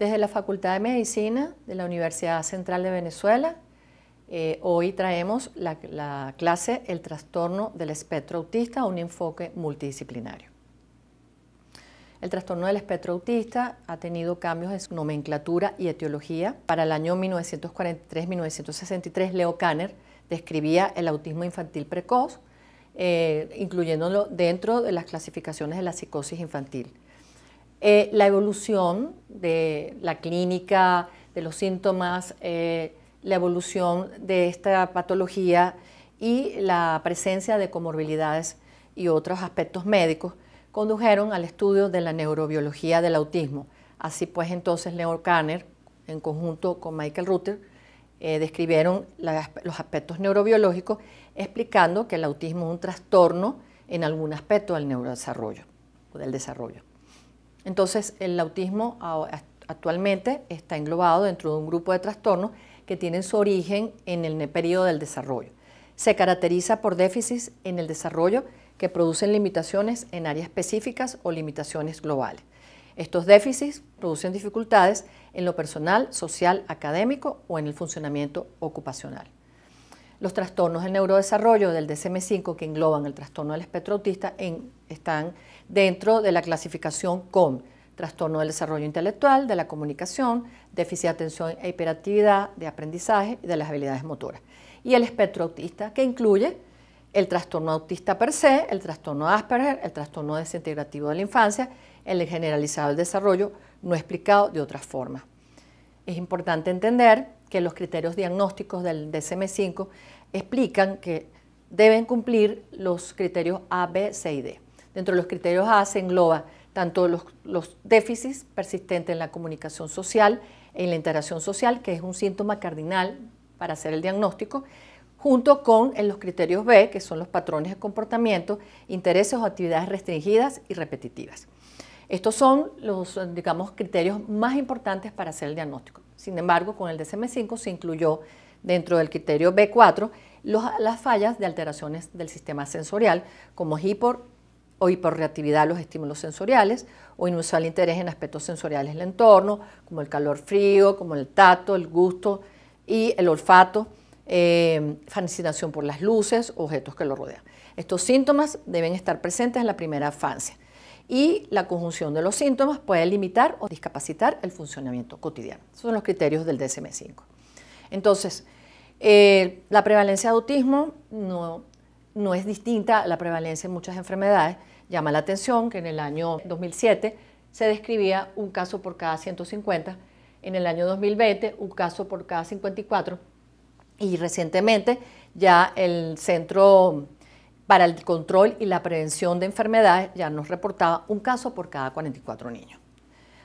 Desde la Facultad de Medicina de la Universidad Central de Venezuela, hoy traemos la clase El trastorno del espectro autista, un enfoque multidisciplinario. El trastorno del espectro autista ha tenido cambios en su nomenclatura y etiología. Para el año 1943-1963, Leo Kanner describía el autismo infantil precoz, incluyéndolo dentro de las clasificaciones de la psicosis infantil. La evolución de la clínica, de los síntomas, la evolución de esta patología y la presencia de comorbilidades y otros aspectos médicos condujeron al estudio de la neurobiología del autismo. Así pues, entonces, Leo Kanner, en conjunto con Michael Rutter, describieron los aspectos neurobiológicos, explicando que el autismo es un trastorno en algún aspecto del neurodesarrollo o del desarrollo. Entonces, el autismo actualmente está englobado dentro de un grupo de trastornos que tienen su origen en el periodo del desarrollo. Se caracteriza por déficits en el desarrollo que producen limitaciones en áreas específicas o limitaciones globales. Estos déficits producen dificultades en lo personal, social, académico o en el funcionamiento ocupacional. Los trastornos del neurodesarrollo del DSM-5 que engloban el trastorno del espectro autista están dentro de la clasificación con trastorno del desarrollo intelectual, de la comunicación, déficit de atención e hiperactividad, de aprendizaje y de las habilidades motoras. Y el espectro autista, que incluye el trastorno autista per se, el trastorno Asperger, el trastorno desintegrativo de la infancia, el generalizado del desarrollo no explicado de otras formas. Es importante entender que los criterios diagnósticos del DSM-5 explican que deben cumplir los criterios A, B, C y D. Dentro de los criterios A se engloba tanto los déficits persistentes en la comunicación social, en la interacción social, que es un síntoma cardinal para hacer el diagnóstico, junto con los criterios B, que son los patrones de comportamiento, intereses o actividades restringidas y repetitivas. Estos son los, digamos, criterios más importantes para hacer el diagnóstico. Sin embargo, con el DSM-5 se incluyó dentro del criterio B4 las fallas de alteraciones del sistema sensorial, como o hiperreactividad a los estímulos sensoriales, o inusual interés en aspectos sensoriales del entorno, como el calor frío, como el tacto, el gusto y el olfato, fascinación por las luces, objetos que lo rodean. Estos síntomas deben estar presentes en la primera infancia y la conjunción de los síntomas puede limitar o discapacitar el funcionamiento cotidiano. Esos son los criterios del DSM-5. Entonces, la prevalencia de autismo no es distinta a la prevalencia en muchas enfermedades. Llama la atención que en el año 2007 se describía un caso por cada 150, en el año 2020 un caso por cada 54 y recientemente ya el Centro para el Control y la Prevención de Enfermedades ya nos reportaba un caso por cada 44 niños.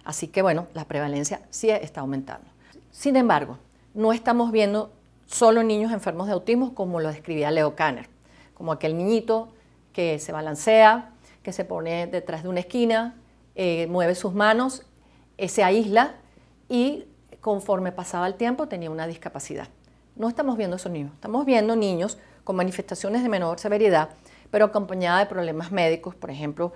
Así que bueno, la prevalencia sí está aumentando. Sin embargo, no estamos viendo solo niños enfermos de autismo como lo describía Leo Kanner, como aquel niñito que se balancea, que se pone detrás de una esquina, mueve sus manos, se aísla y conforme pasaba el tiempo tenía una discapacidad. No estamos viendo esos niños, estamos viendo niños con manifestaciones de menor severidad, pero acompañada de problemas médicos, por ejemplo,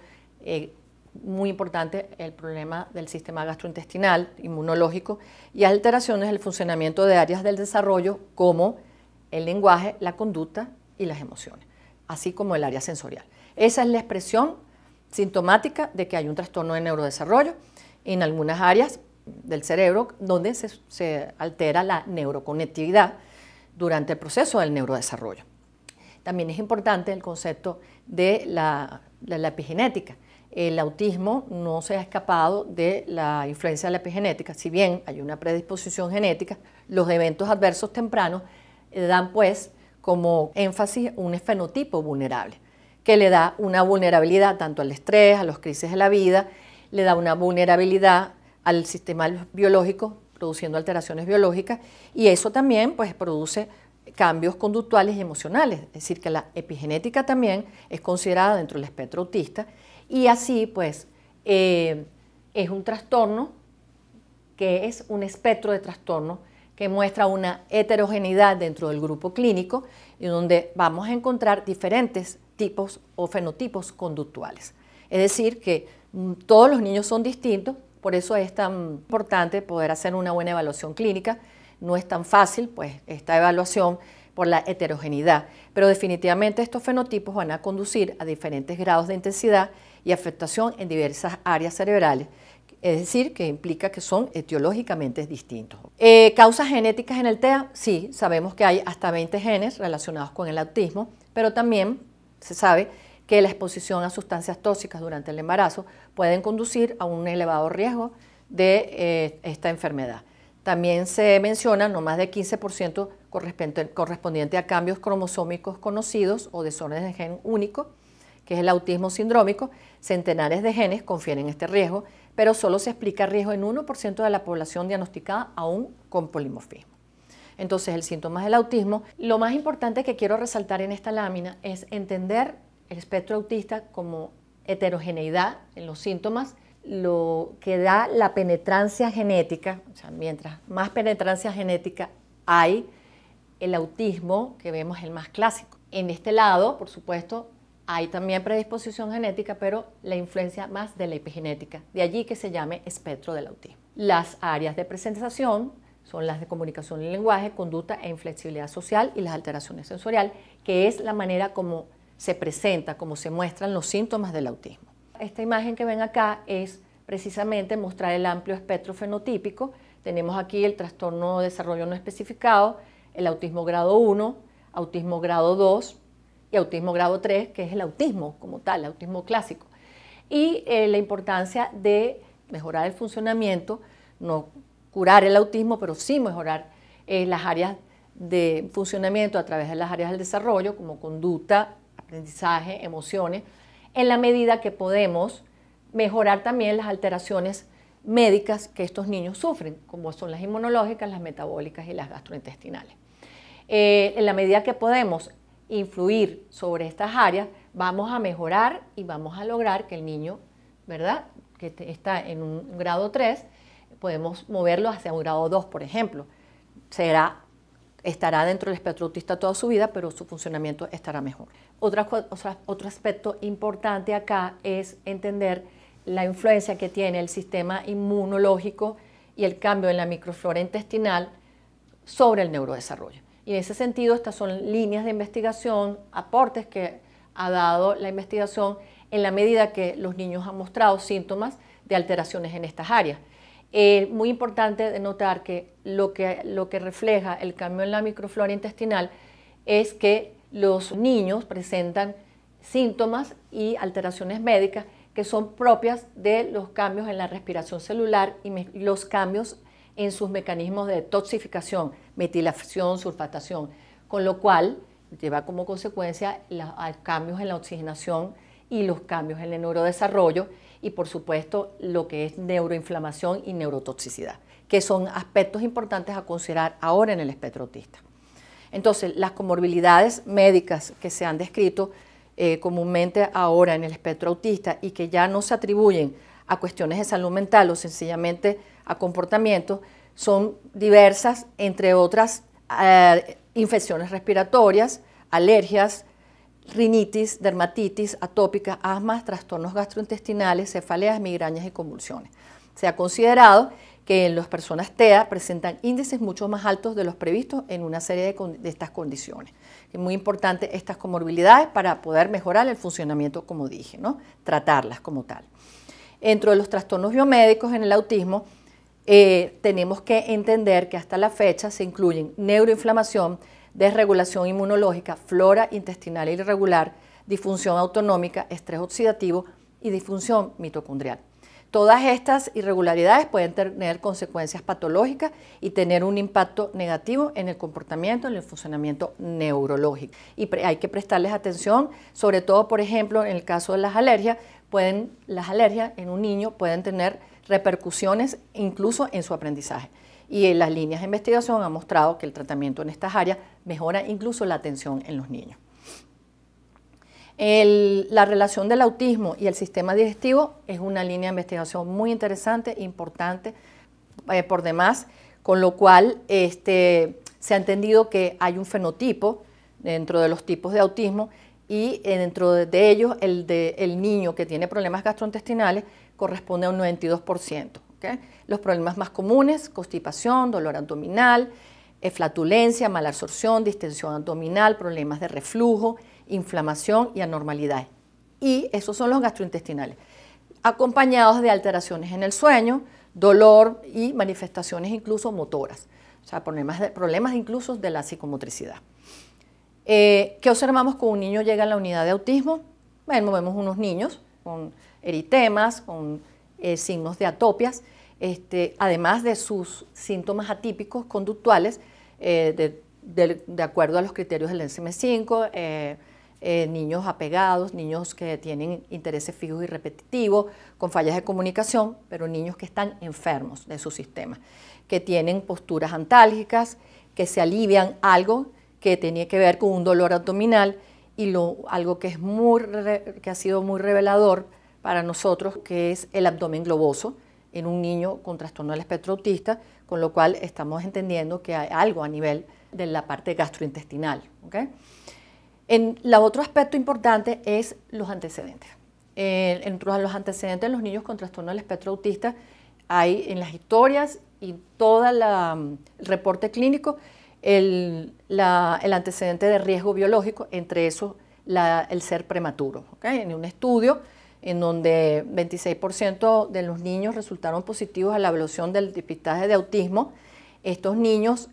muy importante el problema del sistema gastrointestinal, inmunológico y alteraciones del funcionamiento de áreas del desarrollo como el lenguaje, la conducta y las emociones, así como el área sensorial. Esa es la expresión sintomática de que hay un trastorno de neurodesarrollo en algunas áreas del cerebro donde se altera la neuroconectividad durante el proceso del neurodesarrollo. También es importante el concepto de la epigenética. El autismo no se ha escapado de la influencia de la epigenética. Si bien hay una predisposición genética, los eventos adversos tempranos dan pues como énfasis un fenotipo vulnerable, que le da una vulnerabilidad tanto al estrés, a las crisis de la vida, le da una vulnerabilidad al sistema biológico, produciendo alteraciones biológicas, y eso también pues produce cambios conductuales y emocionales, es decir, que la epigenética también es considerada dentro del espectro autista, y así pues es un trastorno que es un espectro de trastorno que muestra una heterogeneidad dentro del grupo clínico y donde vamos a encontrar diferentes tipos o fenotipos conductuales. Es decir, que todos los niños son distintos, Por eso es tan importante poder hacer una buena evaluación clínica. No es tan fácil, pues, esta evaluación por la heterogeneidad, pero definitivamente estos fenotipos van a conducir a diferentes grados de intensidad y afectación en diversas áreas cerebrales, es decir, que implica que son etiológicamente distintos. ¿Causas genéticas en el TEA? Sí, sabemos que hay hasta 20 genes relacionados con el autismo, pero también se sabe que la exposición a sustancias tóxicas durante el embarazo pueden conducir a un elevado riesgo de esta enfermedad. También se menciona no más de 15% correspondiente a cambios cromosómicos conocidos o desórdenes de gen único, que es el autismo sindrómico. Centenares de genes confieren este riesgo, pero solo se explica riesgo en 1% de la población diagnosticada aún con polimorfismo. Entonces, el síntoma del autismo, lo más importante que quiero resaltar en esta lámina es entender el espectro autista como heterogeneidad en los síntomas, lo que da la penetrancia genética, o sea, mientras más penetrancia genética hay, el autismo que vemos es el más clásico. En este lado, por supuesto, hay también predisposición genética, pero la influencia más de la epigenética, de allí que se llame espectro del autismo. Las áreas de presentación son las de comunicación y lenguaje, conducta e inflexibilidad social y las alteraciones sensoriales, que es la manera como se presenta, como se muestran los síntomas del autismo. Esta imagen que ven acá es precisamente mostrar el amplio espectro fenotípico. Tenemos aquí el trastorno de desarrollo no especificado, el autismo grado 1, autismo grado 2 y autismo grado 3, que es el autismo como tal, el autismo clásico. Y la importancia de mejorar el funcionamiento, no curar el autismo, pero sí mejorar las áreas de funcionamiento a través de las áreas del desarrollo, como conducta, aprendizaje, emociones, en la medida que podemos mejorar también las alteraciones médicas que estos niños sufren, como son las inmunológicas, las metabólicas y las gastrointestinales. En la medida que podemos influir sobre estas áreas, vamos a mejorar y vamos a lograr que el niño, ¿verdad?, que está en un grado 3, podemos moverlo hacia un grado 2, por ejemplo. Estará dentro del espectro autista toda su vida, pero su funcionamiento estará mejor. Otro aspecto importante acá es entender la influencia que tiene el sistema inmunológico y el cambio en la microflora intestinal sobre el neurodesarrollo. Y en ese sentido, estas son líneas de investigación, aportes que ha dado la investigación en la medida que los niños han mostrado síntomas de alteraciones en estas áreas. Muy importante de notar que lo que refleja el cambio en la microflora intestinal es que los niños presentan síntomas y alteraciones médicas que son propias de los cambios en la respiración celular y los cambios en sus mecanismos de detoxificación, metilación, sulfatación, con lo cual lleva como consecuencia cambios en la oxigenación y los cambios en el neurodesarrollo y, por supuesto, lo que es neuroinflamación y neurotoxicidad, que son aspectos importantes a considerar ahora en el espectro autista. Entonces, las comorbilidades médicas que se han descrito comúnmente ahora en el espectro autista y que ya no se atribuyen a cuestiones de salud mental o sencillamente a comportamiento, son diversas, entre otras infecciones respiratorias, alergias, rinitis, dermatitis atópica, asma, trastornos gastrointestinales, cefaleas, migrañas y convulsiones. Se ha considerado que las personas TEA presentan índices mucho más altos de los previstos en una serie de estas condiciones. Es muy importante estas comorbilidades para poder mejorar el funcionamiento, como dije, ¿no? Tratarlas como tal. Dentro de los trastornos biomédicos en el autismo, tenemos que entender que hasta la fecha se incluyen neuroinflamación, desregulación inmunológica, flora intestinal irregular, disfunción autonómica, estrés oxidativo y disfunción mitocondrial. Todas estas irregularidades pueden tener consecuencias patológicas y tener un impacto negativo en el comportamiento, en el funcionamiento neurológico. Y hay que prestarles atención, sobre todo, por ejemplo, en el caso de las alergias en un niño pueden tener repercusiones incluso en su aprendizaje. Y las líneas de investigación han mostrado que el tratamiento en estas áreas mejora incluso la atención en los niños. La relación del autismo y el sistema digestivo es una línea de investigación muy interesante, importante por demás, con lo cual se ha entendido que hay un fenotipo dentro de los tipos de autismo y dentro de ellos el niño que tiene problemas gastrointestinales corresponde a un 92%, ¿okay? Los problemas más comunes, constipación, dolor abdominal, flatulencia, mala absorción, distensión abdominal, problemas de reflujo, inflamación y anormalidades. Y esos son los gastrointestinales, acompañados de alteraciones en el sueño, dolor y manifestaciones incluso motoras, o sea, problemas incluso de la psicomotricidad. ¿Qué observamos cuando un niño llega a la unidad de autismo? Bueno, vemos unos niños con eritemas, con signos de atopias, además de sus síntomas atípicos conductuales, de acuerdo a los criterios del DSM-5, niños apegados, niños que tienen intereses fijos y repetitivos, con fallas de comunicación, pero niños que están enfermos de su sistema, que tienen posturas antálgicas, que se alivian algo que tenía que ver con un dolor abdominal y algo que ha sido muy revelador para nosotros, que es el abdomen globoso en un niño con trastorno del espectro autista, con lo cual estamos entendiendo que hay algo a nivel de la parte gastrointestinal. ¿Okay? El otro aspecto importante es los antecedentes. Entre los antecedentes de los niños con trastorno del espectro autista hay en las historias y todo el reporte clínico el antecedente de riesgo biológico, entre esos el ser prematuro. ¿Okay? En un estudio en donde 26% de los niños resultaron positivos a la evaluación del depistaje de autismo, estos niños,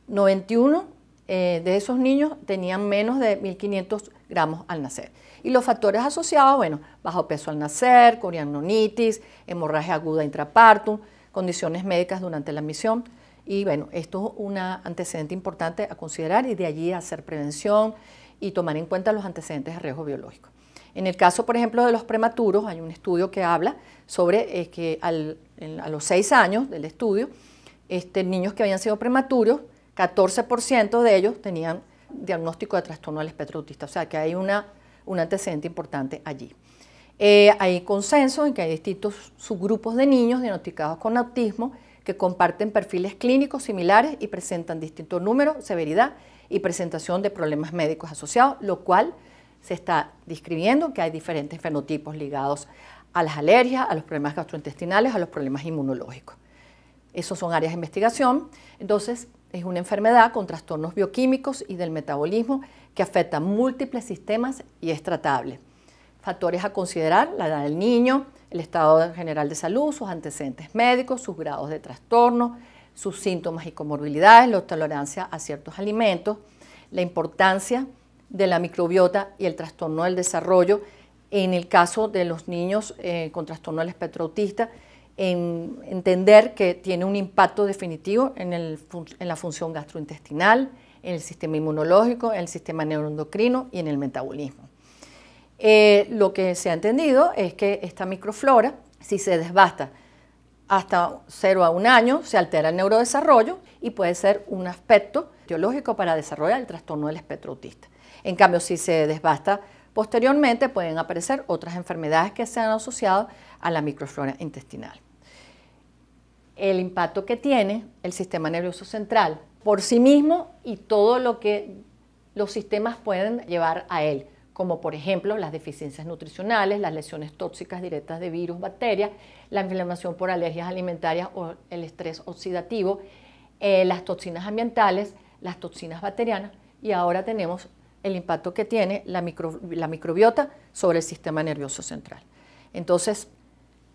91 de esos niños tenían menos de 1.500 gramos al nacer. Y los factores asociados, bueno, bajo peso al nacer, corianonitis, hemorragia aguda intrapartum, condiciones médicas durante la admisión. Y bueno, esto es un antecedente importante a considerar y de allí hacer prevención y tomar en cuenta los antecedentes de riesgo biológico. En el caso, por ejemplo, de los prematuros, hay un estudio que habla sobre que a los 6 años del estudio, niños que habían sido prematuros, 14% de ellos tenían diagnóstico de trastorno del espectro autista, o sea que hay un antecedente importante allí. Hay consenso en que hay distintos subgrupos de niños diagnosticados con autismo que comparten perfiles clínicos similares y presentan distintos números, severidad y presentación de problemas médicos asociados, lo cual se está describiendo que hay diferentes fenotipos ligados a las alergias, a los problemas gastrointestinales, a los problemas inmunológicos. Esos son áreas de investigación. Entonces, es una enfermedad con trastornos bioquímicos y del metabolismo que afecta múltiples sistemas y es tratable. Factores a considerar: la edad del niño, el estado general de salud, sus antecedentes médicos, sus grados de trastorno, sus síntomas y comorbilidades, la tolerancia a ciertos alimentos, la importancia de la microbiota y el trastorno del desarrollo en el caso de los niños con trastorno del espectro autista, entender que tiene un impacto definitivo en la función gastrointestinal, en el sistema inmunológico, en el sistema neuroendocrino y en el metabolismo. Lo que se ha entendido es que esta microflora, si se desbasta hasta 0 a 1 año, se altera el neurodesarrollo y puede ser un aspecto etiológico para desarrollar el trastorno del espectro autista. En cambio, si se desbasta posteriormente, pueden aparecer otras enfermedades que se han asociado a la microflora intestinal. El impacto que tiene el sistema nervioso central por sí mismo y todo lo que los sistemas pueden llevar a él, como por ejemplo las deficiencias nutricionales, las lesiones tóxicas directas de virus, bacterias, la inflamación por alergias alimentarias o el estrés oxidativo, las toxinas ambientales, las toxinas bacterianas, y ahora tenemos el impacto que tiene la microbiota sobre el sistema nervioso central. Entonces,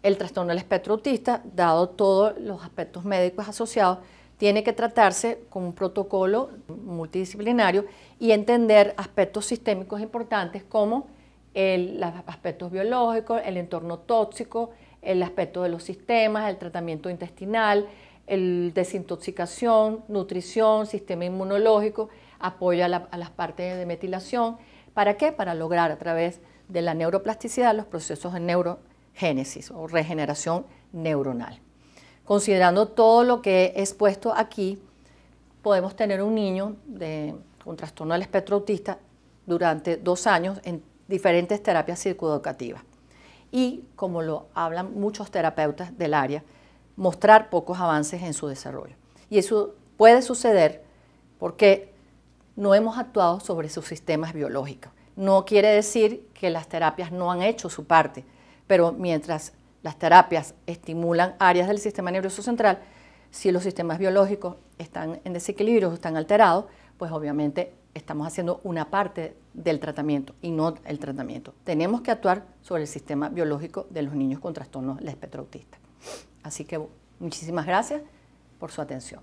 el trastorno del espectro autista, dado todos los aspectos médicos asociados, tiene que tratarse con un protocolo multidisciplinario y entender aspectos sistémicos importantes como los aspectos biológicos, el entorno tóxico, el aspecto de los sistemas, el tratamiento intestinal, desintoxicación, nutrición, sistema inmunológico, apoyo a las partes de metilación. ¿Para qué? Para lograr a través de la neuroplasticidad los procesos de neurogénesis o regeneración neuronal. Considerando todo lo que he expuesto aquí, podemos tener un niño con trastorno del espectro autista durante 2 años en diferentes terapias psicoeducativas. Y, como lo hablan muchos terapeutas del área, mostrar pocos avances en su desarrollo. Y eso puede suceder porque no hemos actuado sobre sus sistemas biológicos. No quiere decir que las terapias no han hecho su parte, pero mientras las terapias estimulan áreas del sistema nervioso central, si los sistemas biológicos están en desequilibrio o están alterados, pues obviamente estamos haciendo una parte del tratamiento y no el tratamiento. Tenemos que actuar sobre el sistema biológico de los niños con trastornos del espectro autista. Así que muchísimas gracias por su atención.